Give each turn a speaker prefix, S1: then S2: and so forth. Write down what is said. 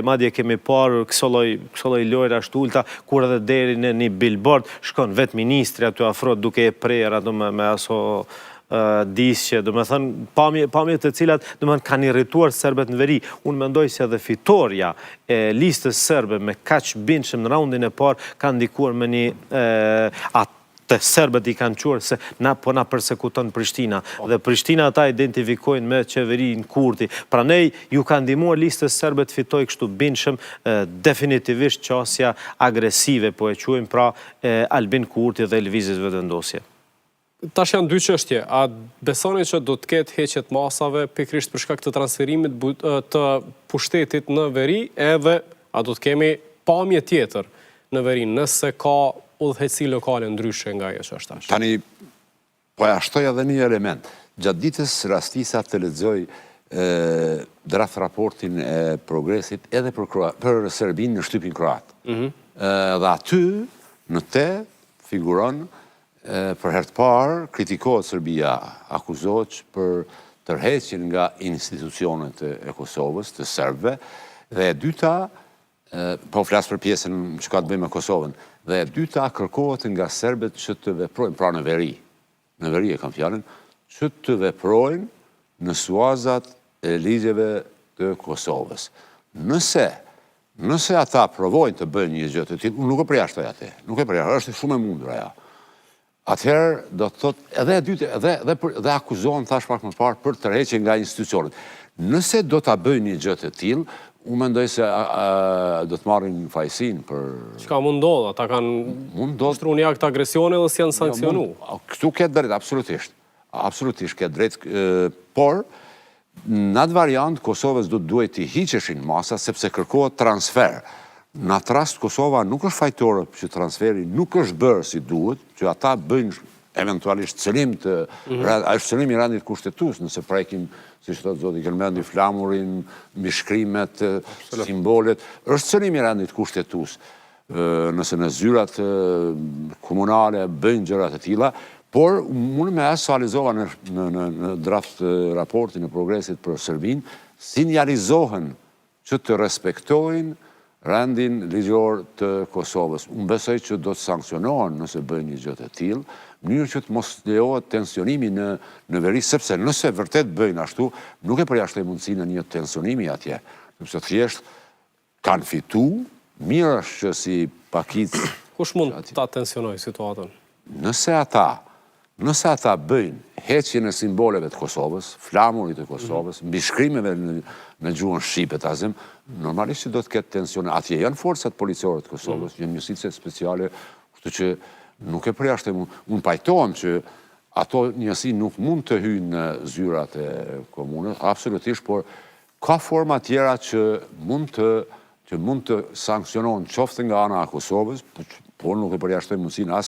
S1: Madje kemi parë këso lloj lojra shtulta, kur edhe deri në një billboard shkon vetë ministri aty afro duke e prerë ato me aso disqe, do me thënë, pamje të cilat do me thënë kanë irrituar serbet në veri. Unë mendoj se edhe fitoria e listës serbe me kaq bindshëm në raundin e parë kanë ndikuar me një të serbet i kanë quar se na persekuton Prishtina. Dhe Prishtina ata identifikojnë me qeverin Kurti. Pra nej ju kanë ndihmuar listës serbet fitoj kështu bindshëm definitivisht qasja agresive, po e quajmë pra Albin Kurti dhe lëvizjes vetëvendosje.
S2: Tash janë dy çështje. A besoni që do të ketë heqjet masave pikërisht për shkak të transferimit të pushtetit në veri, edhe a do të kemi pamje tjetër në veri nëse ka udhëheqësi lokale ndryshe nga ajo që është tash?
S3: Tani, po ja shtoj edhe një element. Gjatë ditës rastisa të lexoj draft raportin e Progresit edhe për Serbinë në shtypin kroat. Dhe aty, në te, figuron për herë të parë, kritikohet Serbia, akuzohet për tërheqjen nga institucionet e Kosovës, të serbëve, dhe e dyta, po flasë për pjesën që ka të bëjmë me Kosovën, dhe e dyta kërkohet nga serbet që të veprojnë, pra në veri e kam fjalën, që të veprojnë në suazat e ligjeve të Kosovës. Nëse ata provojnë të bëjnë një gjë të tillë, unë nuk e përjashtoj atë, është shumë e mundur ajo. Atëherë do të thotë edhe e dytë dhe akuzohen thash pak më parë për tërheqje nga institucionet. Nëse do ta bëjnë një gjë të tillë, unë mendoj se do të marrin fajsin për...
S2: Çka mund ndodh, ata kanë shtruar një akt agresioni dhe s'janë sankcionuar.
S3: Këtu ke drejt, absolutisht ke drejt, por në atë variant Kosovës duhet t'i hiqeshin masa sepse kërkohet transfer. Në atë rast Kosova nuk është fajtore që transferi nuk është bërë si duhet, që ata bëjnë eventualisht cëlim i rendit kushtetues, nëse prekim, si që thotë zoti Kelmendi, flamurin, mishkrimet, simbolet, është cëlim i rendit kushtetues. Nëse në zyrat komunale bëjnë gjërat e tilla, por unë me asalizova në draft raportin e Progresit për Serbinë, sinjalizohen që të respektojnë rendin ligjor të Kosovës. Unë besoj që do të sankcionohen nëse bëjnë një gjë të tillë, mënyrë që të mos lejohet tensionimi në veri, sepse nëse vërtet bëjnë ashtu, nuk e përjashtoj mundësinë një tensionimi atje, sepse thjesht kanë fitu, mirë është që si pakicë...
S2: Kush mund ta tensionojë situatën?
S3: Nëse ata bëjnë heqjen e simboleve të Kosovës, flamurit të Kosovës, mbishkrimeve në gjuhën shqipe tazëm, normalisht që do të ketë tension. Atje janë forcat policore të Kosovës, janë njësitë speciale, kështu që nuk e përjashtoj. Unë pajtohem që ato njësi nuk mund të hyjnë në zyrat e komunës, absolutisht, por ka forma tjera që mund të sankcionohen qoftë nga ana e Kosovës, por nuk e përjashtoj mundësinë